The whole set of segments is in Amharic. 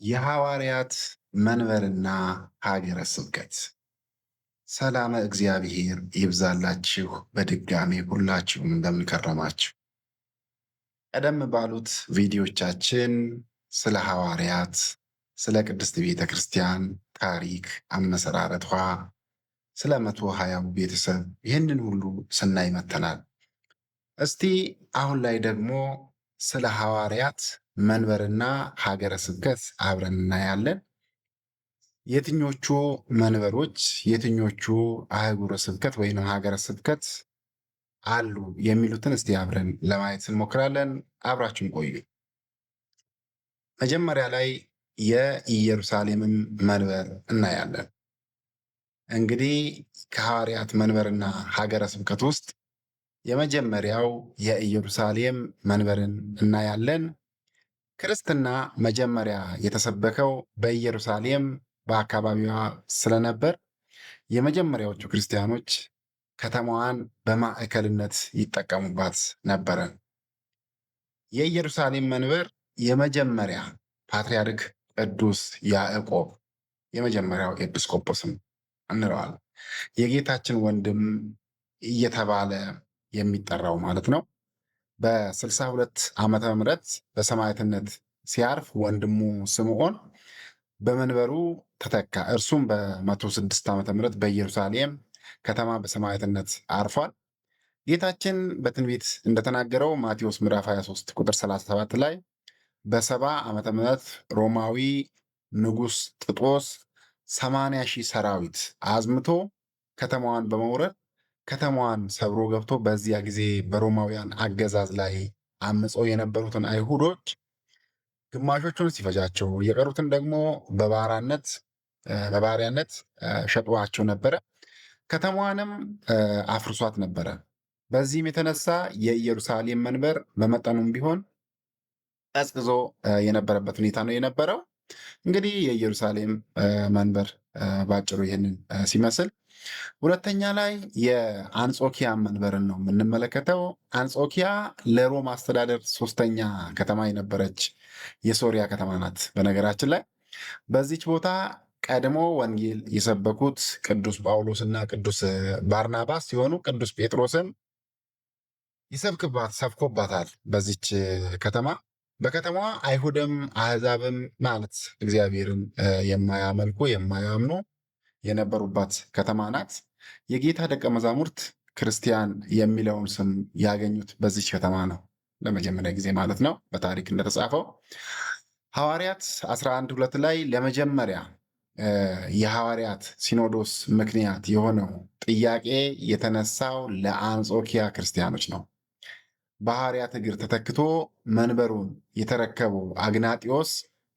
የሐዋርያት መንበርና ሀገረ ስብከት። ሰላም እግዚአብሔር ይብዛላችሁ። በድጋሜ ሁላችሁም እንደምንከረማችሁ። ቀደም ባሉት ቪዲዮቻችን ስለ ሐዋርያት፣ ስለ ቅድስት ቤተ ክርስቲያን ታሪክ አመሰራረቷ፣ ስለ 120ው ቤተሰብ ይህንን ሁሉ ስናይ መተናል። እስቲ አሁን ላይ ደግሞ ስለ ሐዋርያት መንበርና ሀገረ ስብከት አብረን እናያለን። የትኞቹ መንበሮች፣ የትኞቹ አህጉረ ስብከት ወይም ሀገረ ስብከት አሉ የሚሉትን እስቲ አብረን ለማየት እንሞክራለን። አብራችሁን ቆዩ። መጀመሪያ ላይ የኢየሩሳሌምን መንበር እናያለን። እንግዲህ ከሐዋርያት መንበርና ሀገረ ስብከት ውስጥ የመጀመሪያው የኢየሩሳሌም መንበርን እናያለን። ክርስትና መጀመሪያ የተሰበከው በኢየሩሳሌም በአካባቢዋ ስለነበር የመጀመሪያዎቹ ክርስቲያኖች ከተማዋን በማዕከልነት ይጠቀሙባት ነበረ። የኢየሩሳሌም መንበር የመጀመሪያ ፓትርያርክ ቅዱስ ያዕቆብ የመጀመሪያው ኤጲስቆጶስም እንለዋለን። የጌታችን ወንድም እየተባለ የሚጠራው ማለት ነው። በ62 ዓመተ ምህረት በሰማዕትነት ሲያርፍ ወንድሙ ስምዖን በመንበሩ ተተካ። እርሱም በ106 ዓመተ ምህረት በኢየሩሳሌም ከተማ በሰማዕትነት አርፏል። ጌታችን በትንቢት እንደተናገረው ማቴዎስ ምዕራፍ 23 ቁጥር 37 ላይ በ70 ዓመተ ምህረት ሮማዊ ንጉሥ ጥጦስ 80,000 ሰራዊት አዝምቶ ከተማዋን በመውረድ ከተማዋን ሰብሮ ገብቶ በዚያ ጊዜ በሮማውያን አገዛዝ ላይ አምፀው የነበሩትን አይሁዶች ግማሾቹን ሲፈጃቸው የቀሩትን ደግሞ በባሪያነት ሸጧቸው ነበረ። ከተማዋንም አፍርሷት ነበረ። በዚህም የተነሳ የኢየሩሳሌም መንበር በመጠኑም ቢሆን ቀዝቅዞ የነበረበት ሁኔታ ነው የነበረው። እንግዲህ የኢየሩሳሌም መንበር ባጭሩ ይህንን ሲመስል፣ ሁለተኛ ላይ የአንጾኪያ መንበርን ነው የምንመለከተው። አንጾኪያ ለሮም አስተዳደር ሶስተኛ ከተማ የነበረች የሶሪያ ከተማ ናት። በነገራችን ላይ በዚች ቦታ ቀድሞ ወንጌል የሰበኩት ቅዱስ ጳውሎስ እና ቅዱስ ባርናባስ ሲሆኑ ቅዱስ ጴጥሮስን ሰብኮባታል። በዚች ከተማ በከተማዋ አይሁድም አሕዛብም ማለት እግዚአብሔርን የማያመልኩ የማያምኑ የነበሩባት ከተማ ናት። የጌታ ደቀ መዛሙርት ክርስቲያን የሚለውን ስም ያገኙት በዚች ከተማ ነው፣ ለመጀመሪያ ጊዜ ማለት ነው። በታሪክ እንደተጻፈው ሐዋርያት 11:2 ላይ ለመጀመሪያ የሐዋርያት ሲኖዶስ ምክንያት የሆነው ጥያቄ የተነሳው ለአንጾኪያ ክርስቲያኖች ነው። በሐዋርያት እግር ተተክቶ መንበሩን የተረከበው አግናጢዮስ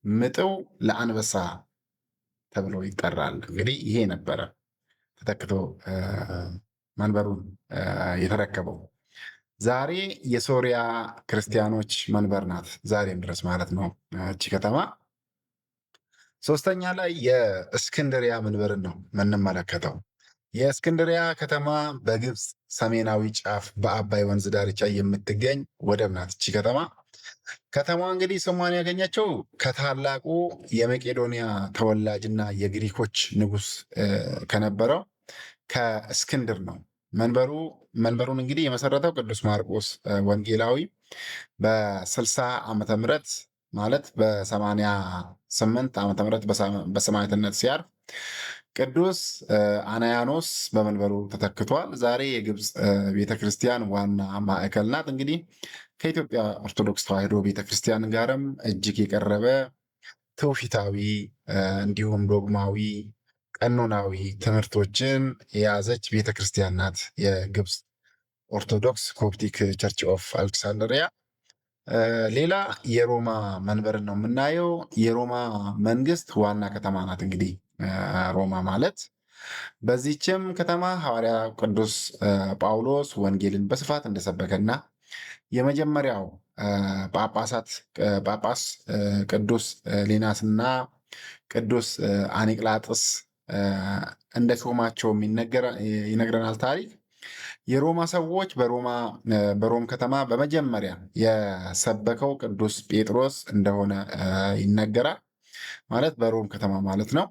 ምጥው ለአንበሳ ተብሎ ይጠራል። እንግዲህ ይሄ ነበረ ተተክቶ መንበሩን የተረከበው። ዛሬ የሶሪያ ክርስቲያኖች መንበር ናት፣ ዛሬም ድረስ ማለት ነው እቺ ከተማ። ሶስተኛ ላይ የእስክንድሪያ መንበርን ነው የምንመለከተው። የእስክንድሪያ ከተማ በግብፅ ሰሜናዊ ጫፍ በአባይ ወንዝ ዳርቻ የምትገኝ ወደብ ናት። እቺ ከተማ እንግዲህ ስሟን ያገኘችው ከታላቁ የመቄዶንያ ተወላጅና የግሪኮች ንጉሥ ከነበረው ከእስክንድር ነው። መንበሩን እንግዲህ የመሰረተው ቅዱስ ማርቆስ ወንጌላዊ በ60 ዓመተ ምህረት ማለት በ88 ዓመተ ምህረት በሰማዕትነት ሲያርፍ ቅዱስ አናያኖስ በመንበሩ ተተክቷል። ዛሬ የግብፅ ቤተክርስቲያን ዋና ማዕከል ናት። እንግዲህ ከኢትዮጵያ ኦርቶዶክስ ተዋሕዶ ቤተክርስቲያን ጋርም እጅግ የቀረበ ትውፊታዊ እንዲሁም ዶግማዊ ቀኖናዊ ትምህርቶችን የያዘች ቤተክርስቲያን ናት የግብፅ ኦርቶዶክስ ኮፕቲክ ቸርች ኦፍ አሌክሳንድሪያ። ሌላ የሮማ መንበርን ነው የምናየው። የሮማ መንግስት ዋና ከተማ ናት እንግዲህ ሮማ ማለት። በዚህችም ከተማ ሐዋርያ ቅዱስ ጳውሎስ ወንጌልን በስፋት እንደሰበከና የመጀመሪያው ጳጳስ ቅዱስ ሌናስና ቅዱስ አኒቅላጥስ እንደ ሾማቸውም ይነግረናል ታሪክ። የሮማ ሰዎች በሮም ከተማ በመጀመሪያ የሰበከው ቅዱስ ጴጥሮስ እንደሆነ ይነገራል። ማለት በሮም ከተማ ማለት ነው።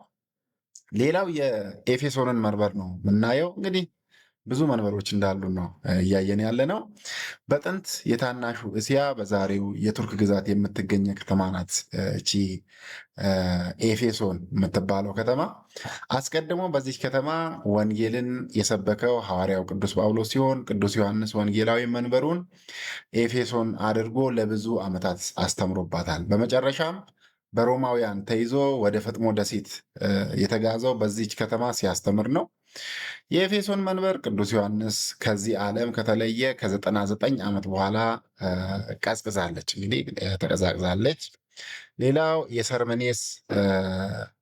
ሌላው የኤፌሶንን መንበር ነው የምናየው። እንግዲህ ብዙ መንበሮች እንዳሉ ነው እያየን ያለ ነው። በጥንት የታናሹ እስያ በዛሬው የቱርክ ግዛት የምትገኝ ከተማ ናት እቺ ኤፌሶን የምትባለው ከተማ። አስቀድሞ በዚህ ከተማ ወንጌልን የሰበከው ሐዋርያው ቅዱስ ጳውሎስ ሲሆን ቅዱስ ዮሐንስ ወንጌላዊ መንበሩን ኤፌሶን አድርጎ ለብዙ ዓመታት አስተምሮባታል። በመጨረሻም በሮማውያን ተይዞ ወደ ፈጥሞ ደሴት የተጋዘው በዚች ከተማ ሲያስተምር ነው። የኤፌሶን መንበር ቅዱስ ዮሐንስ ከዚህ ዓለም ከተለየ ከ99 ዓመት በኋላ ቀዝቅዛለች፣ እንግዲህ ተቀዛቅዛለች። ሌላው የሰርመኔስ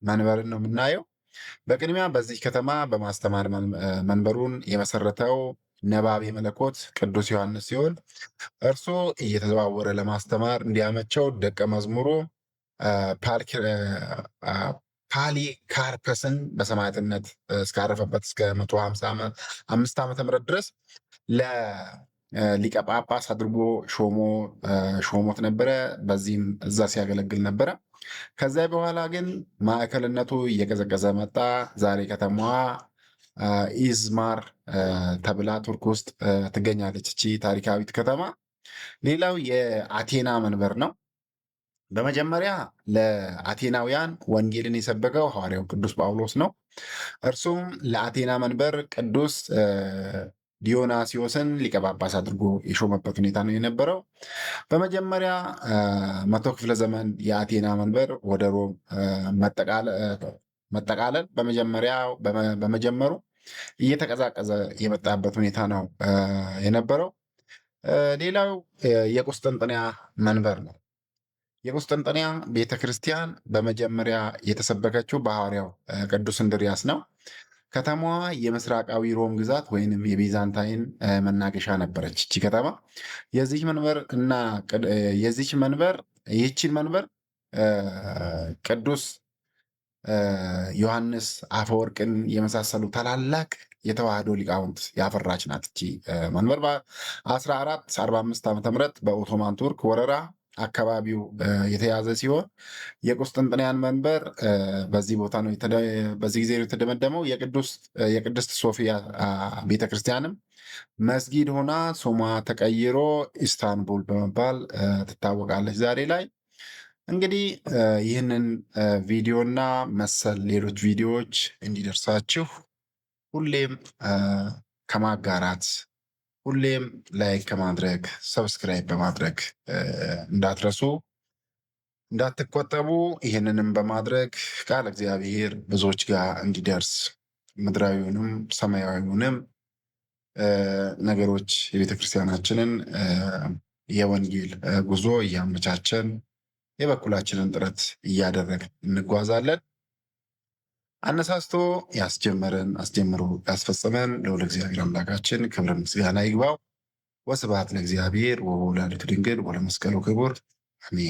መንበርን ነው የምናየው። በቅድሚያ በዚህ ከተማ በማስተማር መንበሩን የመሰረተው ነባቤ መለኮት ቅዱስ ዮሐንስ ሲሆን እርሱ እየተዘዋወረ ለማስተማር እንዲያመቸው ደቀ መዝሙሩ ፓሊካርፐስን በሰማዕትነት እስካረፈበት እስከ 155 ዓመተ ምህረት ድረስ ለሊቀ ጳጳስ አድርጎ ሾሞት ነበረ። በዚህም እዛ ሲያገለግል ነበረ። ከዚያ በኋላ ግን ማዕከልነቱ እየቀዘቀዘ መጣ። ዛሬ ከተማዋ ኢዝማር ተብላ ቱርክ ውስጥ ትገኛለች እቺ ታሪካዊት ከተማ። ሌላው የአቴና መንበር ነው። በመጀመሪያ ለአቴናውያን ወንጌልን የሰበከው ሐዋርያው ቅዱስ ጳውሎስ ነው። እርሱም ለአቴና መንበር ቅዱስ ዲዮናሲዮስን ሊቀ ጳጳስ አድርጎ የሾመበት ሁኔታ ነው የነበረው። በመጀመሪያ 100 ክፍለ ዘመን የአቴና መንበር ወደ ሮም መጠቃለል በመጀመሩ እየተቀዛቀዘ የመጣበት ሁኔታ ነው የነበረው። ሌላው የቁስጥንጥንያ መንበር ነው። የቁስጥንጥንያ ቤተክርስቲያን በመጀመሪያ የተሰበከችው በሐዋርያው ቅዱስ እንድርያስ ነው። ከተማዋ የምስራቃዊ ሮም ግዛት ወይንም የቢዛንታይን መናገሻ ነበረች። እቺ ከተማ ይህችን መንበር ቅዱስ ዮሐንስ አፈወርቅን የመሳሰሉ ታላላቅ የተዋህዶ ሊቃውንት ያፈራች ናት። እቺ መንበር በ1445 ዓ ም በኦቶማን ቱርክ ወረራ አካባቢው የተያዘ ሲሆን የቁስጥንጥንያን መንበር በዚህ ቦታ ነው በዚህ ጊዜ የተደመደመው። የቅድስት ሶፊያ ቤተክርስቲያንም መስጊድ ሆና ሶማ ተቀይሮ ኢስታንቡል በመባል ትታወቃለች ዛሬ ላይ። እንግዲህ ይህንን ቪዲዮና መሰል ሌሎች ቪዲዮዎች እንዲደርሳችሁ ሁሌም ከማጋራት ሁሌም ላይክ ከማድረግ ሰብስክራይብ በማድረግ እንዳትረሱ፣ እንዳትቆጠቡ። ይህንንም በማድረግ ቃል እግዚአብሔር ብዙዎች ጋር እንዲደርስ ምድራዊውንም ሰማያዊውንም ነገሮች የቤተክርስቲያናችንን የወንጌል ጉዞ እያመቻቸን የበኩላችንን ጥረት እያደረግን እንጓዛለን። አነሳስቶ ያስጀመረን አስጀምሮ ያስፈጸመን ልዑል እግዚአብሔር አምላካችን ክብር ምስጋና ይግባው። ወስብሐት ለእግዚአብሔር ወወላዲቱ ድንግል ወለመስቀሉ ክቡር አሜን።